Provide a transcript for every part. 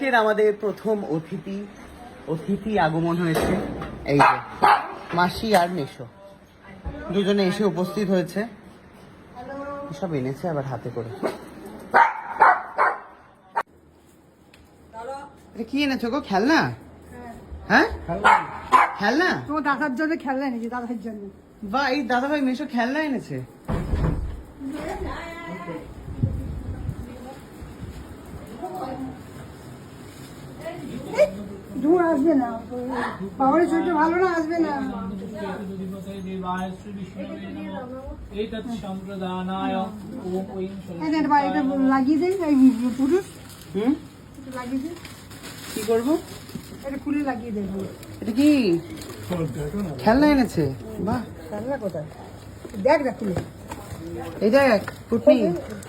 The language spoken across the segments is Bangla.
আজকের আমাদের প্রথম অতিথি আগমন হয়েছে। এই যে মাসি আর মেশো দুজনে এসে উপস্থিত হয়েছে। সব এনেছে আবার হাতে করে। এটা কি এনেছো গো? খেলনা? হ্যাঁ খেলনা। তোমার দাদার জন্য খেলনা এনেছি, দাদার জন্য। বা এই দাদা ভাই মেশো খেলনা এনেছে। ধুঁ আসবে না, পাহাড়ের শরীরটা ভালো না, আসবে না। এটা লাগিয়ে দেয় পুরুষ, লাগিয়ে দিই। কি করবো? এটা খুলে লাগিয়ে দেবো। এটা কি খেলনা এনেছে? বাহ, খেলনা কোথায়? দেখ না খুলে। এই দেখ পুটনি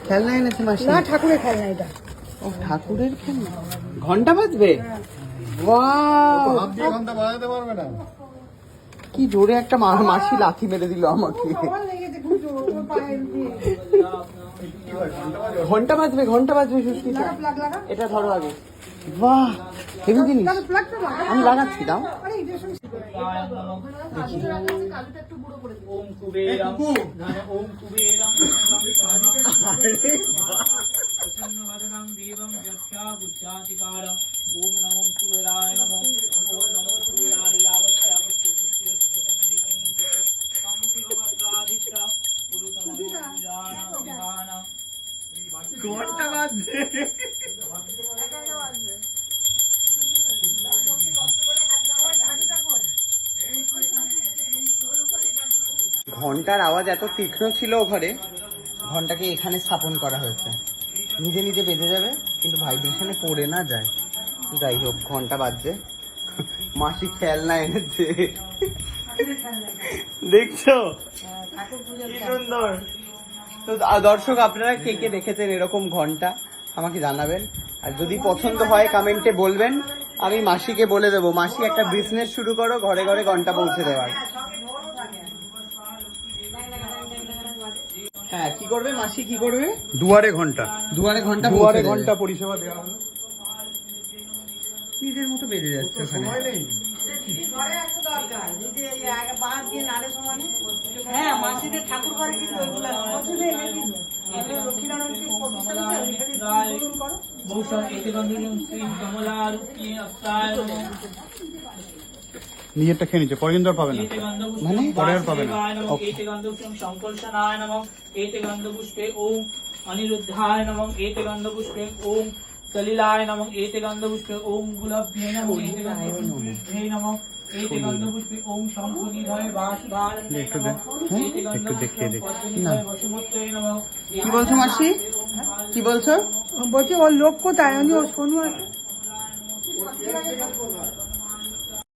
খেলনা এনেছে মাসি। না, ঠাকুরের খেলনা এটা। ও ঠাকুরের খেলনা। ঘন্টা বাজবে? ওয়াও, ঘন্টা বাজাতে পারবে না। কি জোরে একটা মাসি লাথি মেরে দিল আমাকে। ঘন্টা বাজবে, ঘন্টা বাজবে সুস্মিতা। এটা ধরো আগে। বাহ, হেভি জিনিস। আমি লাগাচ্ছি, দাও। ওম কুবেরম ওম কুবেরম প্রসন্নবদনং দেবং যক্ষা বুদ্ধাতিকারম ওম নমো কুবেরায় নমো ওম নমো কুবেরায় আগস্য আগস্য পুষ্টির সুতমনি বন্দে কামুতিভদ্রাদিত্রা গুরুতম পূজানা ঘন্টা বাজছে। ঘন্টার আওয়াজ এত তীক্ষ্ণ ছিল ঘরে, ঘন্টাকে এখানে স্থাপন করা হয়েছে। নিজে নিজে বেজে যাবে, কিন্তু ভাইব্রেশনে পড়ে না যায়। যাই হোক, ঘন্টা বাজছে। মাসি খেলনা এনেছে, দেখছো কি সুন্দর। তো দর্শক, আপনারা কে কে দেখেছেন এরকম ঘন্টা আমাকে জানাবেন। আর যদি পছন্দ হয় কমেন্টে বলবেন, আমি মাসিকে বলে দেবো, মাসি একটা বিজনেস শুরু করো ঘরে ঘরে ঘন্টা পৌঁছে দেওয়ার। হ্যাঁ, কি করবে মাসি, কি করবে? দুয়ারে ঘন্টা, দুয়ারে ঘন্টা, দুয়ারে ঘন্টা পরিষেবা দেওয়া হলো। নিজের মতো বেজে যাচ্ছে ওখানে। হ্যাঁ, মাসিদের ঠাকুর ঘরে কিন্তু ওইগুলো ভূষণ এতে গন্ধুজং শ্রী কমলারূপী অস্তায় নিজেরটা খেয়ে নিচ্ছে, পরে কিন্তু আর পাবে না। মানে পরে আর পাবে না। এতে গন্ধপুষ্পে সংকর্ষণায় নমঃ এতে গন্ধপুষ্পে ওম অনিরুদ্ধায় নমঃ এতে গন্ধপুষ্পে ওম সলিলায় নমঃ এতে গন্ধপুষ্পে ওম গুলাভ্যে নমঃ এতে গন্ধপুষ্পে নমঃ এতে গন্ধপুষ্পে ওম শঙ্খনিধয়ে বাসুধারণে একটু নমঃ এতে একটু দেখিয়ে দে। গন্ধপুষ্পে বসুমত্রে নমঃ। কি বলছো মাসি, কি বলছো? বলছে ওর লোক কোথায়? ও শোনো আছে।